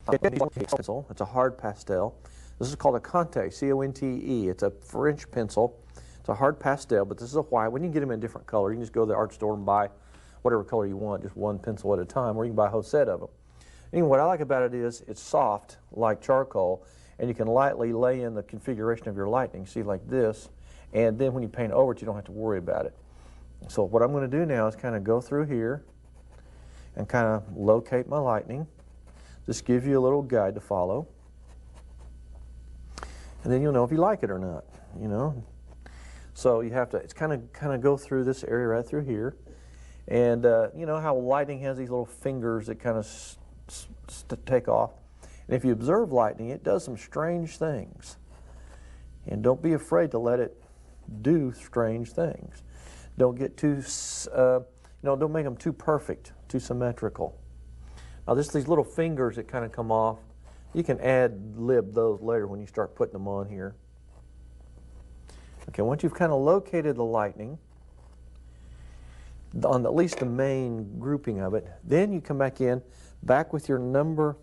pencil. It's a hard pastel. This is called a Conte, C-O-N-T-E. It's a French pencil. It's a hard pastel, but this is a white. When you can get them in a different color, you can just go to the art store and buy whatever color you want, just one pencil at a time, or you can buy a whole set of them. Anyway, what I like about it is it's soft like charcoal, and you can lightly lay in the configuration of your lightning, see, like this, and then when you paint over it, you don't have to worry about it. So what I'm going to do now is kind of go through here and kind of locate my lightning. Just give you a little guide to follow. And then you'll know if you like it or not, you know. So you have to, it's kind of go through this area right through here. And you know how lightning has these little fingers that kind of take off. And if you observe lightning, it does some strange things. And don't be afraid to let it do strange things. Don't get too, you know, don't make them too perfect, too symmetrical. Now these little fingers that kind of come off, you can ad-lib those later when you start putting them on here. Okay, once you've kind of located the lightning, on at least the main grouping of it, then you come back with your number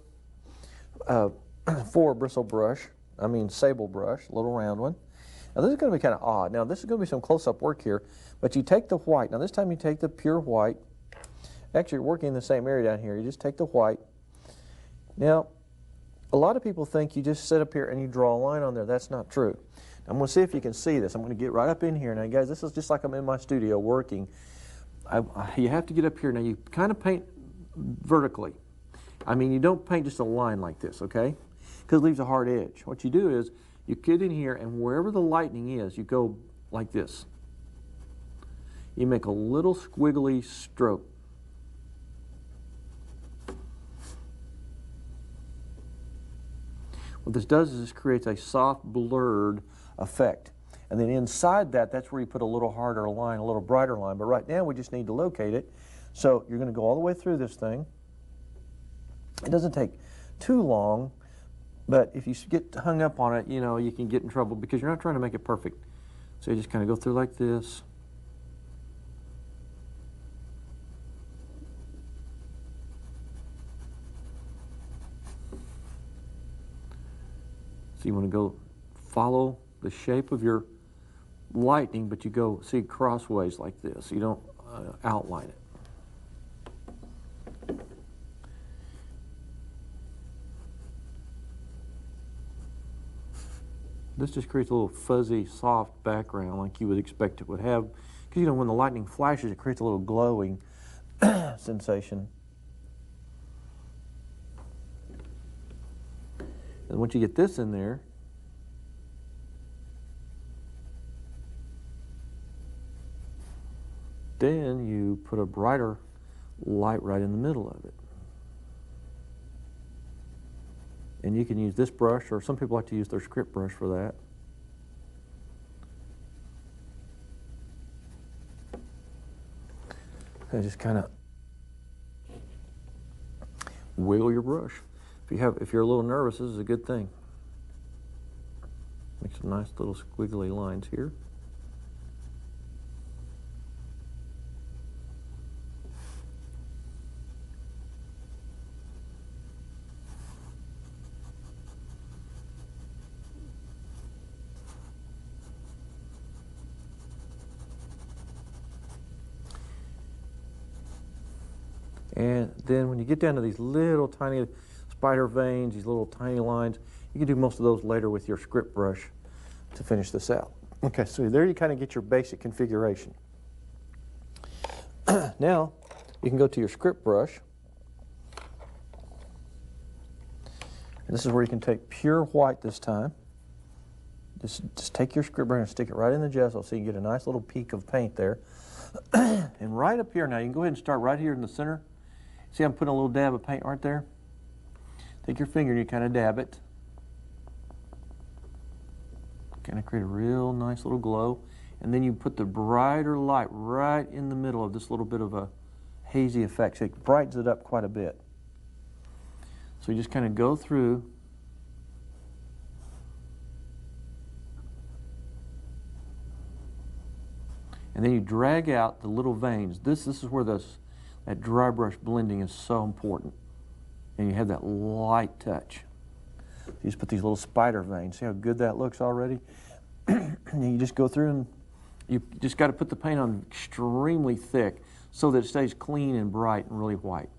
4 bristle brush, sable brush, a little round one. Now this is going to be kind of odd. Now this is going to be some close-up work here, but you take the white. Now this time you take the pure white. Actually, you're working in the same area down here. You just take the white. Now, a lot of people think you just sit up here and you draw a line on there. That's not true. I'm going to see if you can see this. I'm going to get right up in here. Now, guys, this is just like I'm in my studio working. You have to get up here. Now, you kind of paint vertically. I mean, you don't paint just a line like this, okay? Because it leaves a hard edge. What you do is you get in here, and wherever the lightning is, you go like this. You make a little squiggly stroke. What this does is this creates a soft, blurred effect. And then inside that, that's where you put a little harder line, a little brighter line. But right now, we just need to locate it. So you're going to go all the way through this thing. It doesn't take too long, but if you get hung up on it, you know, you can get in trouble because you're not trying to make it perfect. So you just kind of go through like this. So you want to go follow the shape of your lightning, but you go see crossways like this. You don't outline it. This just creates a little fuzzy, soft background like you would expect it would have. Because, you know, when the lightning flashes, it creates a little glowing sensation. And once you get this in there, then you put a brighter light right in the middle of it. And you can use this brush, or some people like to use their script brush for that. And just kind of wiggle your brush. If you're a little nervous, this is a good thing. Make some nice little squiggly lines here. And then when you get down to these little tiny spider veins, these little tiny lines, you can do most of those later with your script brush to finish this out. Okay, so there you kind of get your basic configuration. Now, you can go to your script brush. And this is where you can take pure white this time. Just take your script brush and stick it right in the gesso so you can get a nice little peak of paint there. And right up here now, you can go ahead and start right here in the center. See, I'm putting a little dab of paint right there. Take your finger and you kind of dab it. Kind of create a real nice little glow. And then you put the brighter light right in the middle of this little bit of a hazy effect. So it brightens it up quite a bit. So you just kind of go through. And then you drag out the little veins. This is where that dry brush blending is so important. and you have that light touch. You just put these little spider veins. See how good that looks already? And you just go through and you just got to put the paint on extremely thick so that it stays clean and bright and really white.